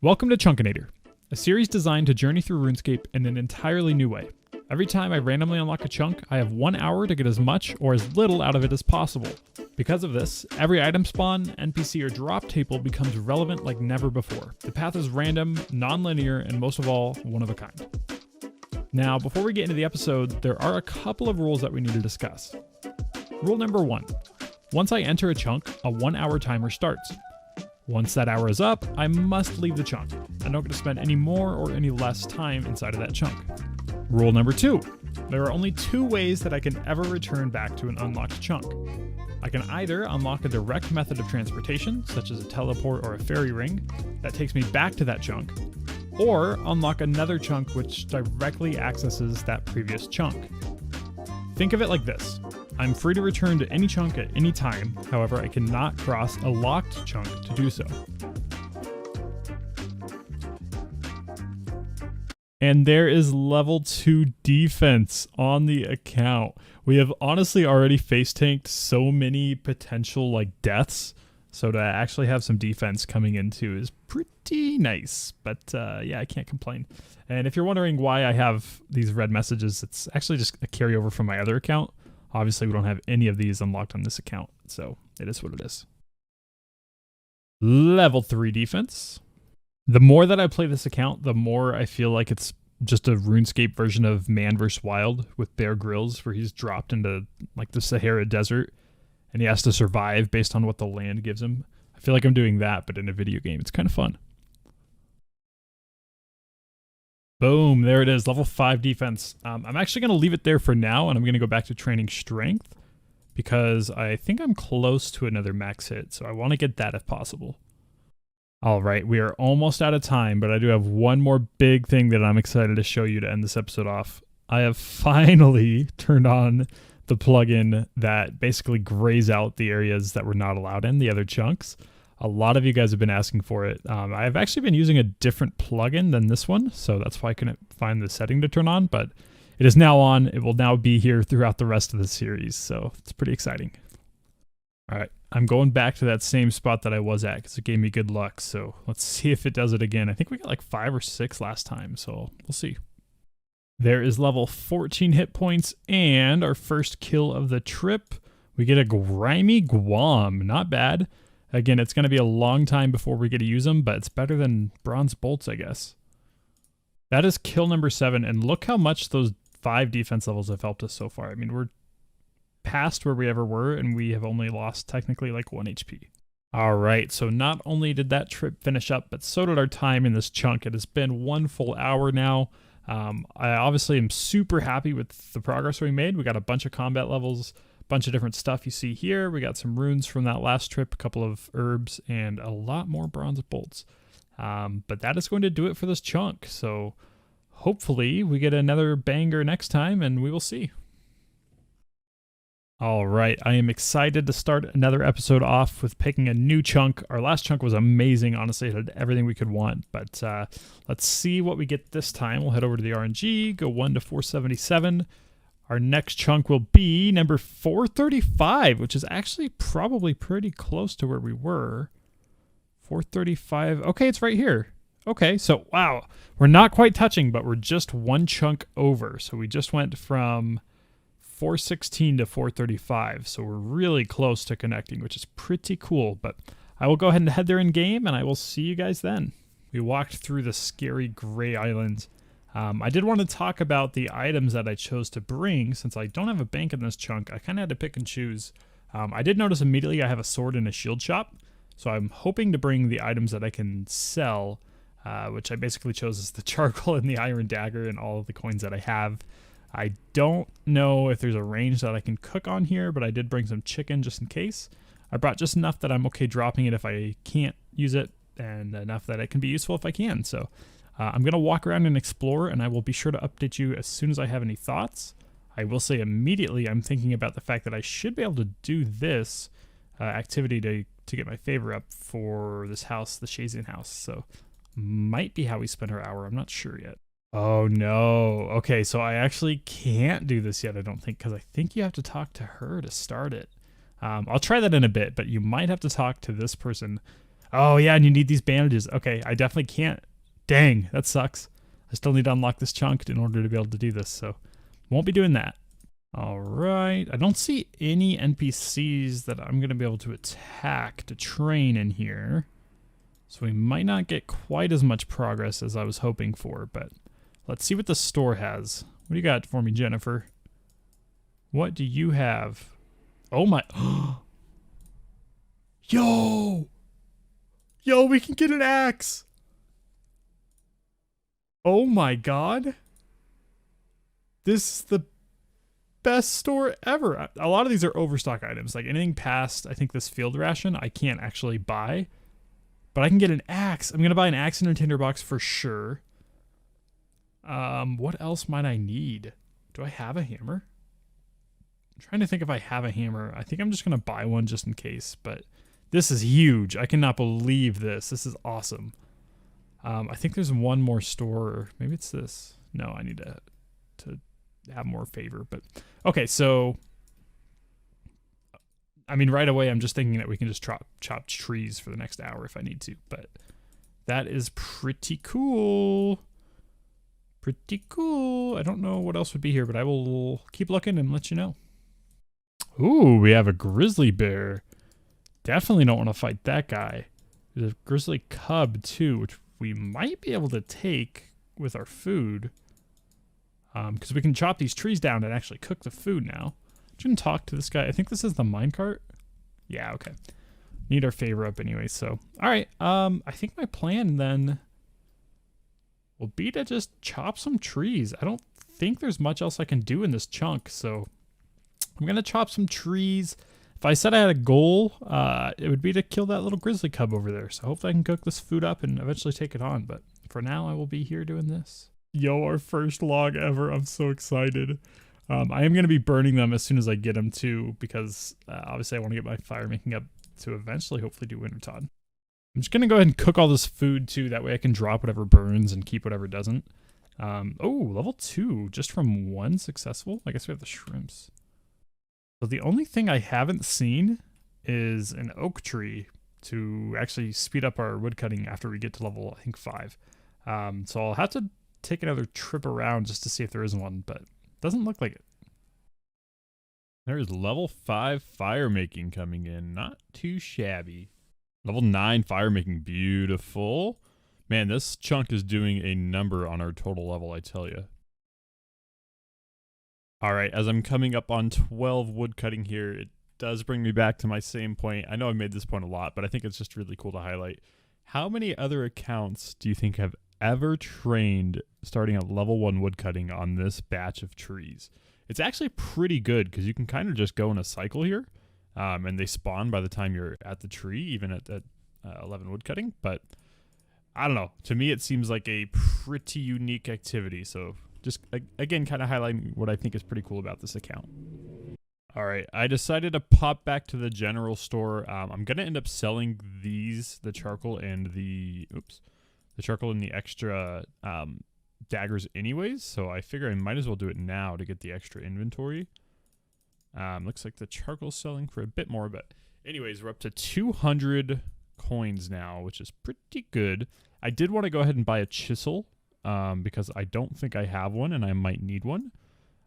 Welcome to Chunkinator, a series designed to journey through RuneScape in an entirely new way. Every time I randomly unlock a chunk, I have 1 hour to get as much or as little out of it as possible. Because of this, every item spawn, NPC, or drop table becomes relevant like never before. The path is random, non-linear, and most of all, one of a kind. Now, before we get into the episode, there are a couple of rules that we need to discuss. Rule number 1. Once I enter a chunk, a 1 hour timer starts. Once that hour is up, I must leave the chunk. I don't get to spend any more or any less time inside of that chunk. Rule number 2. There are only 2 ways that I can ever return back to an unlocked chunk. I can either unlock a direct method of transportation, such as a teleport or a fairy ring, that takes me back to that chunk, or unlock another chunk which directly accesses that previous chunk. Think of it like this. I'm free to return to any chunk at any time, however I cannot cross a locked chunk to do so. And there is level 2 defense on the account. We have honestly already face tanked so many potential deaths, so to actually have some defense coming into is pretty nice, but yeah, I can't complain. And if you're wondering why I have these red messages, it's actually just a carryover from my other account. Obviously, we don't have any of these unlocked on this account, so it is what it is. Level 3 defense. The more that I play this account, the more I feel like it's just a RuneScape version of Man vs. Wild with Bear Grylls, where he's dropped into the Sahara Desert, and he has to survive based on what the land gives him. I feel like I'm doing that, but in a video game. It's kind of fun. Boom, there it is, level 5 defense. I'm actually going to leave it there for now, and I'm going to go back to training strength, because I think I'm close to another max hit, so I want to get that if possible. All right, we are almost out of time, but I do have one more big thing that I'm excited to show you to end this episode off. I have finally turned on the plugin that basically grays out the areas that we're not allowed in, the other chunks. A lot of you guys have been asking for it. I've actually been using a different plugin than this one, so that's why I couldn't find the setting to turn on, but it is now on. It will now be here throughout the rest of the series, so it's pretty exciting. All right, I'm going back to that same spot that I was at because it gave me good luck, so let's see if it does it again. I think we got 5 or 6 last time, so we'll see. There is level 14 hit points and our first kill of the trip. We get a grimy Guam, not bad. Again, it's going to be a long time before we get to use them, but it's better than bronze bolts, I guess. That is kill number 7, and look how much those 5 defense levels have helped us so far. I mean, we're past where we ever were, and we have only lost technically 1 HP. All right, so not only did that trip finish up, but so did our time in this chunk. It has been 1 full hour now. I obviously am super happy with the progress we made. We got a bunch of combat levels, bunch of different stuff you see here. We got some runes from that last trip, a couple of herbs, and a lot more bronze bolts. But that is going to do it for this chunk. So hopefully we get another banger next time, and we will see. All right, I am excited to start another episode off with picking a new chunk. Our last chunk was amazing. Honestly, it had everything we could want, but let's see what we get this time. We'll head over to the RNG, go 1 to 477. Our next chunk will be number 435, which is actually probably pretty close to where we were. 435. Okay, it's right here. Okay, so wow, we're not quite touching, but we're just 1 chunk over. So we just went from 416 to 435. So we're really close to connecting, which is pretty cool. But I will go ahead and head there in game, and I will see you guys then. We walked through the scary gray islands. I did want to talk about the items that I chose to bring. Since I don't have a bank in this chunk, I kind of had to pick and choose. I did notice immediately I have a sword and a shield shop, so I'm hoping to bring the items that I can sell, which I basically chose as the charcoal and the iron dagger and all of the coins that I have. I don't know if there's a range that I can cook on here, but I did bring some chicken just in case. I brought just enough that I'm okay dropping it if I can't use it, and enough that it can be useful if I can. So I'm going to walk around and explore, and I will be sure to update you as soon as I have any thoughts. I will say immediately I'm thinking about the fact that I should be able to do this activity to get my favor up for this house, the Shazian house. So might be how we spend our hour. I'm not sure yet. Oh no. Okay, so I actually can't do this yet, I don't think, because I think you have to talk to her to start it. I'll try that in a bit, but you might have to talk to this person. Oh, yeah, and you need these bandages. Okay, I definitely can't. Dang, that sucks. I still need to unlock this chunk in order to be able to do this, so won't be doing that. All right. I don't see any NPCs that I'm going to be able to attack to train in here. So we might not get quite as much progress as I was hoping for, but let's see what the store has. What do you got for me, Jennifer? What do you have? Oh my... Yo! Yo, we can get an axe! Oh my god. This is the best store ever. A lot of these are overstock items. Like anything past, I think, this field ration, I can't actually buy. But I can get an axe. I'm going to buy an axe and a tinderbox for sure. What else might I need? Do I have a hammer? I'm trying to think if I have a hammer. I think I'm just going to buy one just in case. But this is huge. I cannot believe this. This is awesome. I think there's one more store. Maybe it's this. No, I need to have more favor. But okay, so I mean, right away, I'm just thinking that we can just chop trees for the next hour if I need to. But that is pretty cool. Pretty cool. I don't know what else would be here, but I will keep looking and let you know. Ooh, we have a grizzly bear. Definitely don't want to fight that guy. There's a grizzly cub, too, which we might be able to take with our food. Because we can chop these trees down and actually cook the food now. Shouldn't talk to this guy. I think this is the minecart. Yeah, okay. Need our favor up anyway, so. Alright, I think my plan then will be to just chop some trees. I don't think there's much else I can do in this chunk, so I'm gonna chop some trees. If I said I had a goal, it would be to kill that little grizzly cub over there. So hopefully I can cook this food up and eventually take it on. But for now, I will be here doing this. Yo, our first log ever. I'm so excited. I am going to be burning them as soon as I get them too, because obviously I want to get my fire making up to eventually hopefully do Wintertod. I'm just going to go ahead and cook all this food too. That way I can drop whatever burns and keep whatever doesn't. Oh, level 2 just from 1 successful. I guess we have the shrimps. So the only thing I haven't seen is an oak tree to actually speed up our woodcutting after we get to level, I think, 5. So I'll have to take another trip around just to see if there is one, but doesn't look like it. There's level 5 fire making coming in. Not too shabby. Level 9 fire making. Beautiful. Man, this chunk is doing a number on our total level, I tell you. Alright, as I'm coming up on 12 wood cutting here, it does bring me back to my same point. I know I've made this point a lot, but I think it's just really cool to highlight. How many other accounts do you think have ever trained starting at level 1 woodcutting on this batch of trees? It's actually pretty good because you can kind of just go in a cycle here, and they spawn by the time you're at the tree, even at 11 woodcutting. But I don't know. To me, it seems like a pretty unique activity. So just, again, kind of highlighting what I think is pretty cool about this account. All right, I decided to pop back to the general store. I'm going to end up selling these, the charcoal and the extra daggers anyways, so I figure I might as well do it now to get the extra inventory. Looks like the charcoal's selling for a bit more, but anyways, we're up to 200 coins now, which is pretty good. I did want to go ahead and buy a chisel, because I don't think I have one, and I might need one.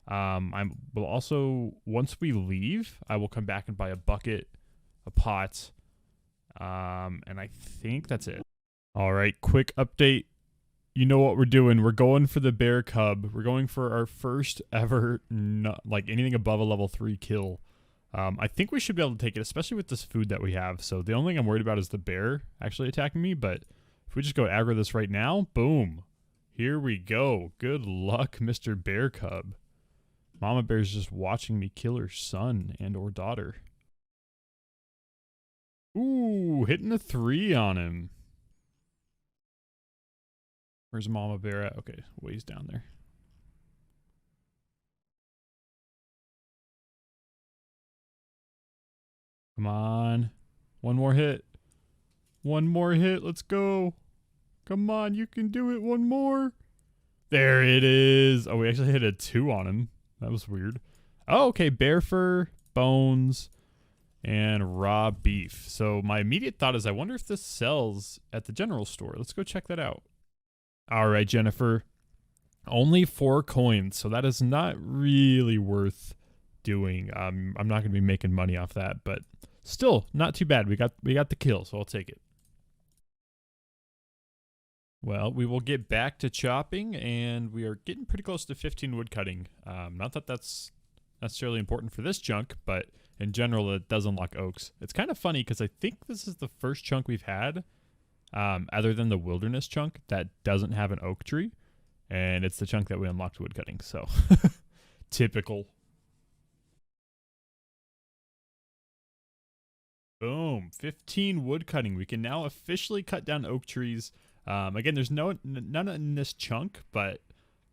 I will also, once we leave, I will come back and buy a bucket, a pot, and I think that's it. All right, quick update. You know what we're doing. We're going for the bear cub. We're going for our first ever, like anything above a level 3 kill. I think we should be able to take it, especially with this food that we have. So the only thing I'm worried about is the bear actually attacking me. But if we just go aggro this right now, boom. Here we go. Good luck, Mr. Bear Cub. Mama Bear's just watching me kill her son and or daughter. Ooh, hitting a 3 on him. Where's Mama Bear at? Okay, ways down there. Come on. One more hit. One more hit. Let's go. Come on, you can do it. One more. There it is. Oh, we actually hit a 2 on him. That was weird. Oh, okay. Bear fur, bones, and raw beef. So my immediate thought is I wonder if this sells at the general store. Let's go check that out. All right, Jennifer. Only 4 coins, so that is not really worth doing. I'm not going to be making money off that, but still not too bad. We got the kill, so I'll take it. Well, we will get back to chopping, and we are getting pretty close to 15 wood cutting. Not that that's necessarily important for this chunk, but in general, it does unlock oaks. It's kind of funny because I think this is the first chunk we've had, other than the wilderness chunk, that doesn't have an oak tree, and it's the chunk that we unlocked wood cutting. So typical. Boom, 15 wood cutting. We can now officially cut down oak trees. Again, there's none in this chunk, but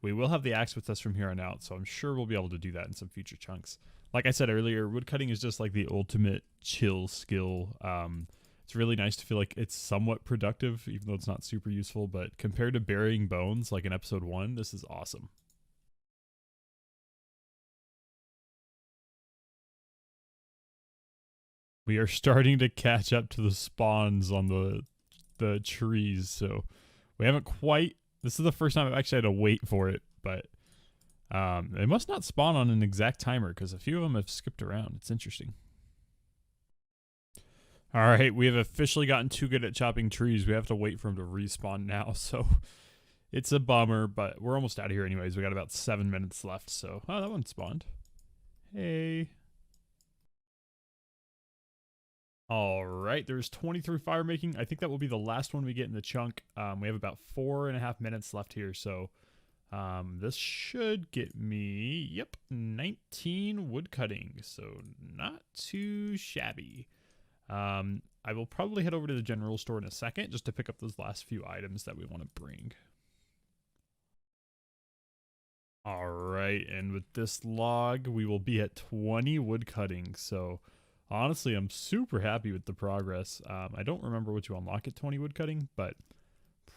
we will have the axe with us from here on out, so I'm sure we'll be able to do that in some future chunks. Like I said earlier, wood cutting is just like the ultimate chill skill. It's really nice to feel like it's somewhat productive, even though it's not super useful, but compared to burying bones, like in episode 1, this is awesome. We are starting to catch up to the spawns on the trees, so we haven't quite. This is the first time I've actually had to wait for it, but they must not spawn on an exact timer because a few of them have skipped around. It's interesting. All right, we have officially gotten too good at chopping trees. We have to wait for them to respawn now, so it's a bummer, but we're almost out of here anyways. We got about 7 minutes left, so oh, that one spawned. Hey. All right, there's 23 fire making. I think that will be the last one we get in the chunk. We have about 4.5 minutes left here, so this should get me, yep, 19 wood cutting, so not too shabby. I will probably head over to the general store in a second just to pick up those last few items that we want to bring. All right, and with this log, we will be at 20 wood cutting, so honestly, I'm super happy with the progress. I don't remember what you unlock at 20 wood cutting, but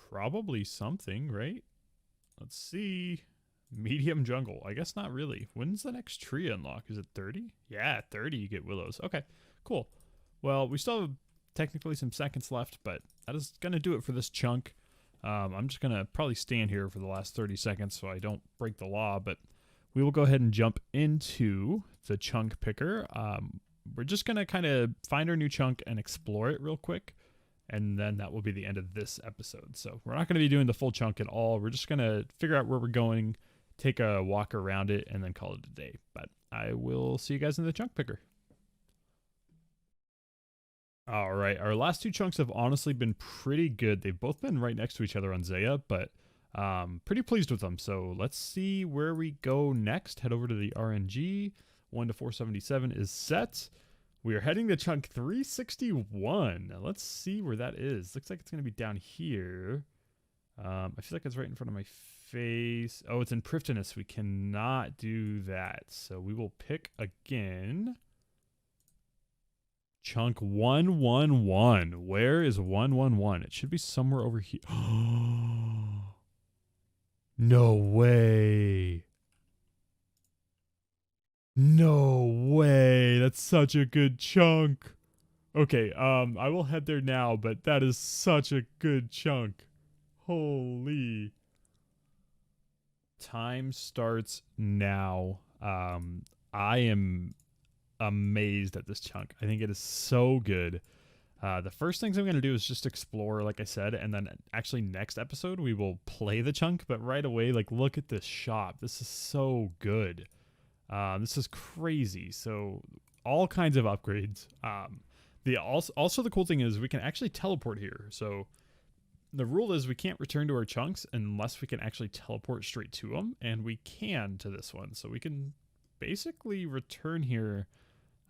probably something, right? Let's see. Medium jungle. I guess not really. When's the next tree unlock? Is it 30? Yeah, 30 you get willows. Okay, cool. Well, we still have technically some seconds left, but that is going to do it for this chunk. I'm just going to probably stand here for the last 30 seconds so I don't break the law, but we will go ahead and jump into the chunk picker. We're just going to kind of find our new chunk and explore it real quick, and then that will be the end of this episode. So we're not going to be doing the full chunk at all. We're just going to figure out where we're going, take a walk around it, and then call it a day. But I will see you guys in the chunk picker. All right, our last 2 chunks have honestly been pretty good. They've both been right next to each other on Zaya, but pretty pleased with them. So let's see where we go next. Head over to the RNG. 1 to 477 is set. We are heading to chunk 361. Now let's see where that is. Looks like it's going to be down here. I feel like it's right in front of my face. Oh, it's in Priftinus. We cannot do that. So we will pick again. Chunk 111. Where is 111? It should be somewhere over here. No way. No way. That's such a good chunk. Okay, I will head there now, but that is such a good chunk. Holy. Time starts now. I am amazed at this chunk. I think it is so good. The first things I'm going to do is just explore, like I said, and then actually next episode we will play the chunk, but right away, like, look at this shop. This is so good. This is crazy. So all kinds of upgrades. Also the cool thing is we can actually teleport here. So the rule is we can't return to our chunks unless we can actually teleport straight to them, and we can to this one. So we can basically return here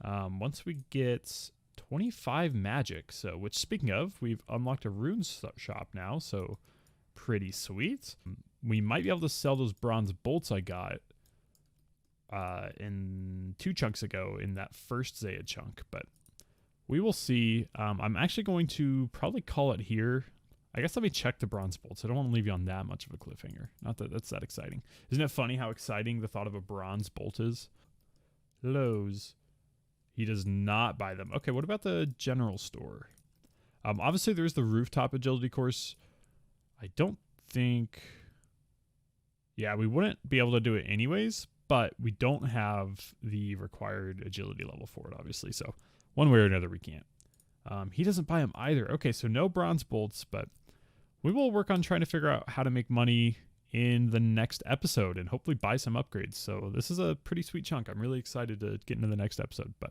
once we get 25 magic. So, which, speaking of, we've unlocked a rune shop now, so pretty sweet. We might be able to sell those bronze bolts I got in 2 chunks ago in that first Zaya chunk, but we will see. I'm actually going to probably call it here. I guess let me check the bronze bolts. I don't want to leave you on that much of a cliffhanger. Not that that's that exciting. Isn't it funny how exciting the thought of a bronze bolt is? Lows. He does not buy them. Okay, what about the general store? Obviously, there's the rooftop agility course. I don't think... Yeah, we wouldn't be able to do it anyways, but we don't have the required agility level for it, obviously. So one way or another, we can't. He doesn't buy them either. Okay, so no bronze bolts, but we will work on trying to figure out how to make money in the next episode and hopefully buy some upgrades. So this is a pretty sweet chunk. I'm really excited to get into the next episode, but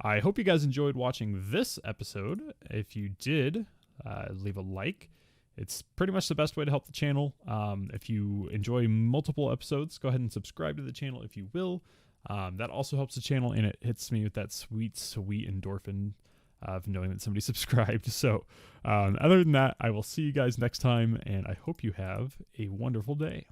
I hope you guys enjoyed watching this episode. If you did, leave a like. It's pretty much the best way to help the channel. If you enjoy multiple episodes, go ahead and subscribe to the channel if you will. That also helps the channel, and it hits me with that sweet, sweet endorphin of knowing that somebody subscribed. So other than that, I will see you guys next time, and I hope you have a wonderful day.